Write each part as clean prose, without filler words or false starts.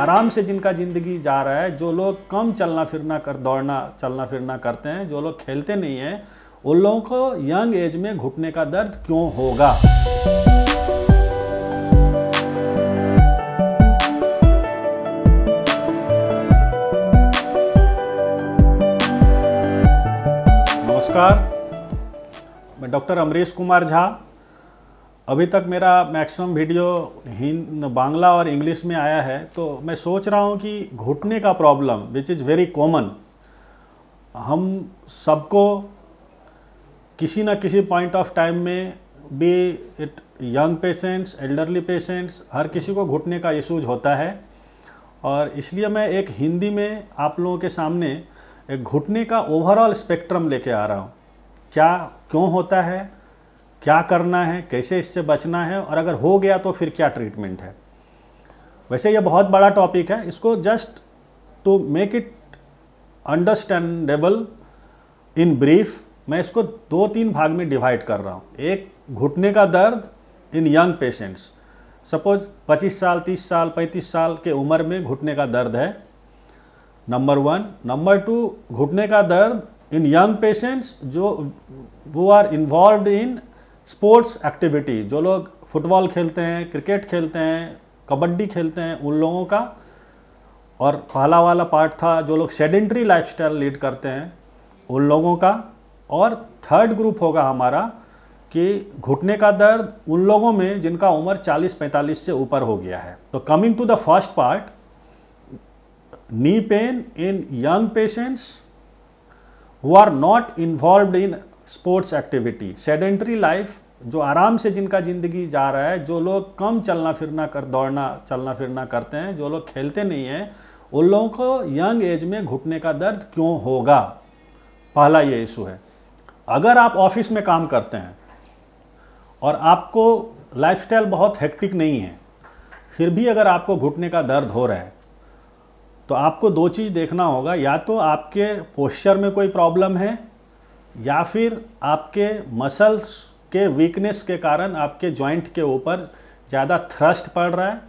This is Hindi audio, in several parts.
आराम से जिनका ज़िंदगी जा रहा है, जो लोग कम चलना फिरना करते हैं, जो लोग खेलते नहीं हैं, उन लोगों को यंग एज में घुटने का दर्द क्यों होगा। नमस्कार, मैं डॉक्टर अमरीश कुमार झा। अभी तक मेरा मैक्सिमम वीडियो बांग्ला और इंग्लिश में आया है, तो मैं सोच रहा हूँ कि घुटने का problem which is very common, हम सबको किसी न किसी पॉइंट ऑफ टाइम में, be it young patients, elderly patients, हर किसी को घुटने का इशूज होता है। और इसलिए मैं एक हिंदी में आप लोगों के सामने एक घुटने का ओवरऑल स्पेक्ट्रम लेके आ रहा हूँ। क्या क्यों होता है, क्या करना है, कैसे इससे बचना है, और अगर हो गया तो फिर क्या ट्रीटमेंट है। वैसे ये बहुत बड़ा टॉपिक है, इसको just to make it understandable in brief मैं इसको 2-3 भाग में डिवाइड कर रहा हूँ। एक, घुटने का दर्द इन यंग पेशेंट्स। सपोज 25 साल, 30 साल, 35 साल के उम्र में घुटने का दर्द है, नंबर 1। नंबर 2, घुटने का दर्द इन यंग पेशेंट्स वो are involve in sports activity, जो लोग फुटबॉल खेलते हैं, क्रिकेट खेलते हैं, कबड्डी खेलते हैं, उन लोगों का। और पहला वाला पार्ट था जो लोग सेडेंट्री लाइफस्टाइल लीड करते हैं, उन लोगों का। और थर्ड ग्रुप होगा हमारा कि घुटने का दर्द उन लोगों में जिनका उम्र 40-45 से ऊपर हो गया है। तो coming to the first part, knee pain in young patients who are not involved in sports activity, sedentary life, जो आराम से जिनका ज़िंदगी जा रहा है, जो लोग कम चलना फिरना करते हैं, जो लोग खेलते नहीं हैं, उन लोगों को यंग एज में घुटने का दर्द क्यों होगा। पहला ये इशू है। अगर आप ऑफिस में काम करते हैं और आपको लाइफस्टाइल बहुत हेक्टिक नहीं है, फिर भी अगर आपको घुटने का दर्द हो रहा है, तो आपको 2 चीज़ देखना होगा। या तो आपके पोस्चर में कोई प्रॉब्लम है, या फिर आपके मसल्स के वीकनेस के कारण आपके जॉइंट के ऊपर ज़्यादा थ्रस्ट पड़ रहा है,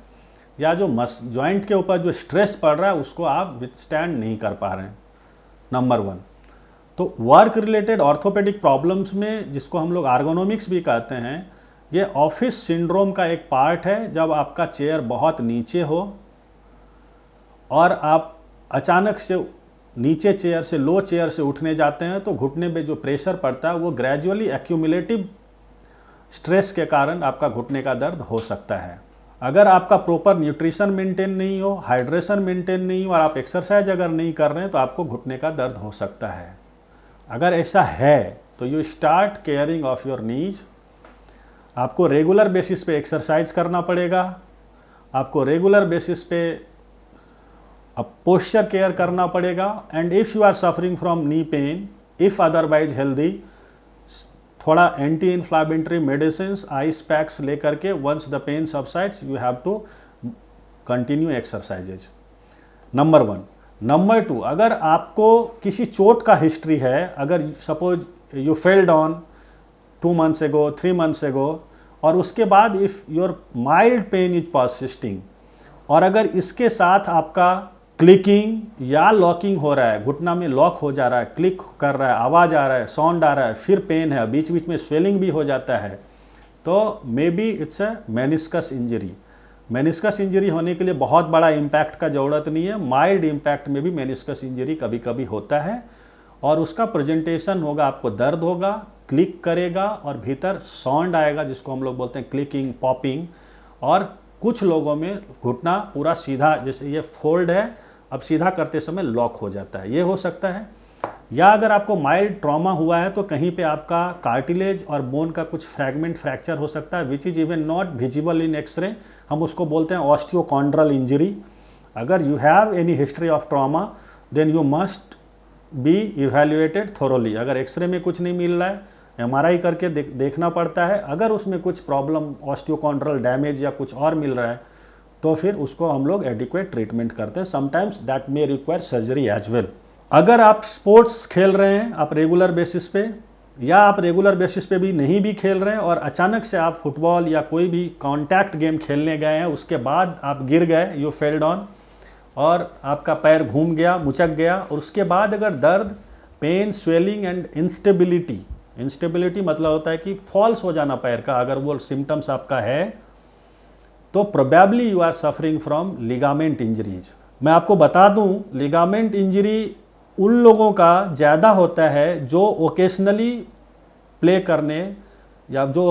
या जो जॉइंट के ऊपर जो स्ट्रेस पड़ रहा है उसको आप विथस्टैंड नहीं कर पा रहे हैं, नंबर 1। तो वर्क रिलेटेड ऑर्थोपेडिक प्रॉब्लम्स में, जिसको हम लोग आर्गोनोमिक्स भी कहते हैं, ये ऑफिस सिंड्रोम का एक पार्ट है। जब आपका चेयर बहुत नीचे हो और आप अचानक से नीचे चेयर से, लो चेयर से उठने जाते हैं, तो घुटने पे जो प्रेशर पड़ता है वो ग्रेजुअली एक्यूमुलेटिव स्ट्रेस के कारण आपका घुटने का दर्द हो सकता है। अगर आपका प्रॉपर न्यूट्रिशन मेंटेन नहीं हो, हाइड्रेशन मेंटेन नहीं हो, और आप एक्सरसाइज अगर नहीं कर रहे हैं, तो आपको घुटने का दर्द हो सकता है। अगर ऐसा है तो you start caring of your knees. आपको रेगुलर बेसिस पे एक्सरसाइज करना पड़ेगा, आपको रेगुलर बेसिस पे अब पोस्चर केयर करना पड़ेगा। And if you are suffering from knee pain, if otherwise healthy, थोड़ा anti inflammatory medicine, ice packs लेकर के once the pain subsides you have to continue exercises, number 1। Number 2, अगर आपको किसी चोट का हिस्ट्री है, अगर suppose you fell down 2 months ago, 3 months ago, और उसके बाद if your mild pain is persisting, और अगर इसके साथ आपका क्लिकिंग या लॉकिंग हो रहा है, घुटना में लॉक हो जा रहा है, क्लिक कर रहा है, आवाज़ आ रहा है, साउंड आ रहा है, फिर पेन है, बीच बीच में स्वेलिंग भी हो जाता है, तो may be it's a meniscus injury. Meniscus injury होने के लिए बहुत बड़ा इम्पैक्ट का ज़रूरत नहीं है, माइल्ड इम्पैक्ट में भी मेनिस्कस इंजरी कभी कभी होता है। और उसका प्रेजेंटेशन होगा, आपको दर्द होगा, क्लिक करेगा, और भीतर साउंड आएगा, जिसको हम लोग बोलते हैं क्लिकिंग, पॉपिंग। और कुछ लोगों में घुटना पूरा सीधा, जैसे ये फोल्ड है, अब सीधा करते समय लॉक हो जाता है, ये हो सकता है। या अगर आपको माइल्ड ट्रॉमा हुआ है, तो कहीं पे आपका कार्टिलेज और बोन का कुछ फ्रैगमेंट फ्रैक्चर हो सकता है, which is even not visible in x-ray. हम उसको बोलते हैं ऑस्टियोकॉन्ड्रल इंजरी। अगर you have any history of trauma, then you must be evaluated thoroughly. अगर एक्सरे में कुछ नहीं मिल रहा है, MRI करके देखना पड़ता है। अगर उसमें कुछ प्रॉब्लम, ऑस्टियोकॉन्ड्रल डैमेज या कुछ और मिल रहा है, तो फिर उसको हम लोग एडिक्वेट ट्रीटमेंट करते हैं। Sometimes that may require surgery as well. अगर आप स्पोर्ट्स खेल रहे हैं, आप रेगुलर बेसिस पे, या आप रेगुलर बेसिस पे भी नहीं भी खेल रहे हैं और अचानक से आप फुटबॉल या कोई भी कॉन्टैक्ट गेम खेलने गए हैं, उसके बाद आप गिर गए, यू फेल डाउन, और आपका पैर घूम गया, मुचक गया, और उसके बाद अगर दर्द, pain, swelling and instability, instability मतलब होता है कि फॉल्स हो जाना पैर का, अगर वो सिम्टम्स आपका है तो probably you are suffering from ligament injuries. मैं आपको बता दूं, लिगामेंट इंजरी उन लोगों का ज़्यादा होता है जो ओकेशनली प्ले करने, या जो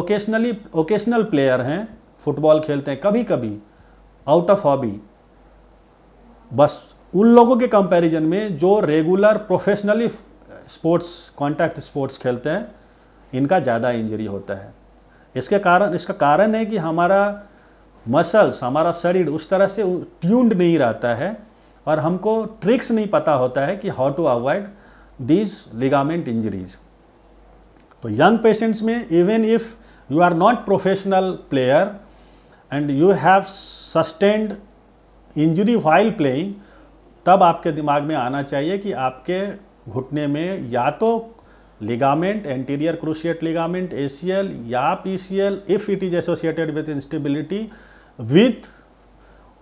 ओकेशनल प्लेयर हैं, फुटबॉल खेलते हैं कभी कभी आउट ऑफ हॉबी, बस उन लोगों के कंपैरिजन में जो regular professionally sports, contact sports खेलते हैं, इनका ज़्यादा इंजरी होता है। इसका कारण है कि हमारा मसल्स, हमारा शरीर उस तरह से ट्यून्ड नहीं रहता है और हमको ट्रिक्स नहीं पता होता है कि how to avoid these ligament injuries. तो यंग पेशेंट्स में, even if you are not professional player and you have sustained injury while playing, तब आपके दिमाग में आना चाहिए कि आपके घुटने में या तो ligament, anterior cruciate ligament, ACL या PCL, if it is associated with instability, with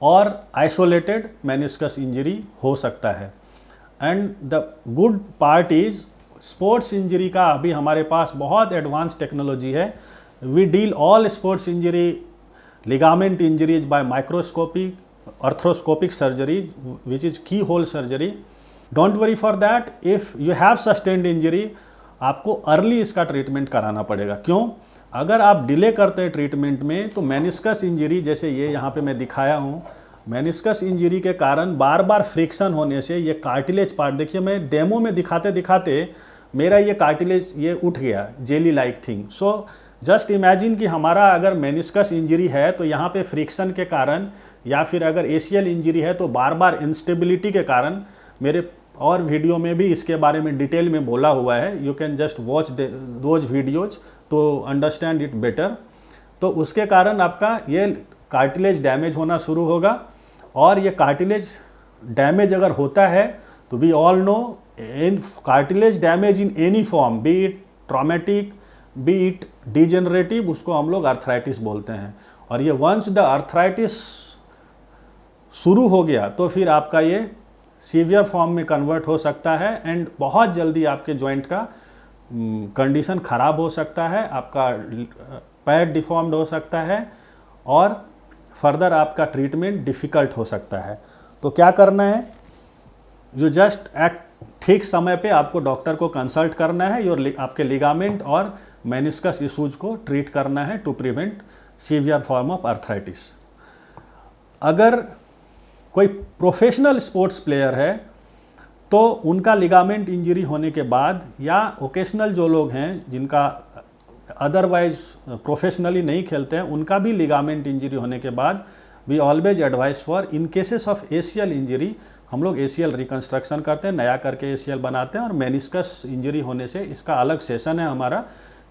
और आइसोलेटेड मेनिस्कस इंजरी हो सकता है। And the good part is, sports injury का अभी हमारे पास बहुत एडवांस टेक्नोलॉजी है। We deal all sports injury, ligament injuries by microscopic arthroscopic surgery, which is keyhole surgery. Don't worry for that. If you have sustained injury, आपको अर्ली इसका ट्रीटमेंट कराना पड़ेगा। क्यों? अगर आप डिले करते हैं ट्रीटमेंट में तो मेनिस्कस इंजरी, जैसे ये यहाँ पे मैं दिखाया हूँ, मेनिस्कस इंजरी के कारण बार बार फ्रिक्शन होने से ये कार्टिलेज पार्ट, देखिए मैं डेमो में दिखाते दिखाते मेरा ये कार्टिलेज ये उठ गया, jelly like thing. So just imagine कि हमारा अगर मेनिस्कस इंजरी है तो यहाँ पे फ्रिक्शन के कारण, या फिर अगर ACL इंजरी है तो बार बार इंस्टेबिलिटी के कारण, मेरे और वीडियो में भी इसके बारे में डिटेल में बोला हुआ है, you can just watch those videos to understand it better. तो उसके कारण आपका ये कार्टिलेज डैमेज होना शुरू होगा, और ये कार्टिलेज डैमेज अगर होता है तो we all know, in cartilage damage in any form, be it traumatic, be it degenerative, उसको हम लोग आर्थराइटिस बोलते हैं। और ये वंस द आर्थराइटिस शुरू हो गया तो फिर आपका ये सीवियर फॉर्म में कन्वर्ट हो सकता है, एंड बहुत जल्दी आपके जॉइंट का कंडीशन ख़राब हो सकता है, आपका पैर डिफॉर्म्ड हो सकता है, और फर्दर आपका ट्रीटमेंट डिफ़िकल्ट हो सकता है। तो क्या करना है, जो जस्ट एट ठीक समय पे आपको डॉक्टर को कंसल्ट करना है, और आपके लिगामेंट और मेनिस्कस इशूज को ट्रीट करना है to prevent severe form of arthritis. अगर कोई प्रोफेशनल स्पोर्ट्स प्लेयर है तो उनका लिगामेंट इंजरी होने के बाद, या ओकेशनल जो लोग हैं जिनका अदरवाइज प्रोफेशनली नहीं खेलते हैं, उनका भी लिगामेंट इंजरी होने के बाद we always advise for, in cases of ACL injury, हम लोग ACL रिकन्स्ट्रक्शन करते हैं, नया करके ACL बनाते हैं। और मेनिस्कस इंजरी होने से इसका अलग सेशन है हमारा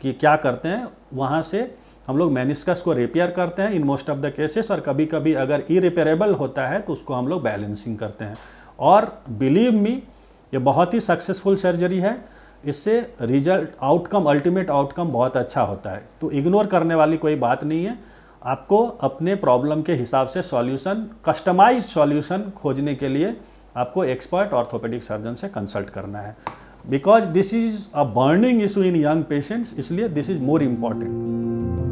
कि क्या करते हैं, वहाँ से हम लोग मेनिस्कस को रिपेयर करते हैं in most of the cases, और कभी कभी अगर इरिपेरेबल होता है तो उसको हम लोग बैलेंसिंग करते हैं। और बिलीव मी, ये बहुत ही सक्सेसफुल सर्जरी है, इससे रिजल्ट, आउटकम, अल्टीमेट आउटकम बहुत अच्छा होता है। तो इग्नोर करने वाली कोई बात नहीं है, आपको अपने प्रॉब्लम के हिसाब से सॉल्यूशन, कस्टमाइज्ड सॉल्यूशन खोजने के लिए आपको एक्सपर्ट ऑर्थोपेडिक सर्जन से कंसल्ट करना है। Because this is a burning issue in young patients, इसलिए दिस इज मोर इम्पॉर्टेंट।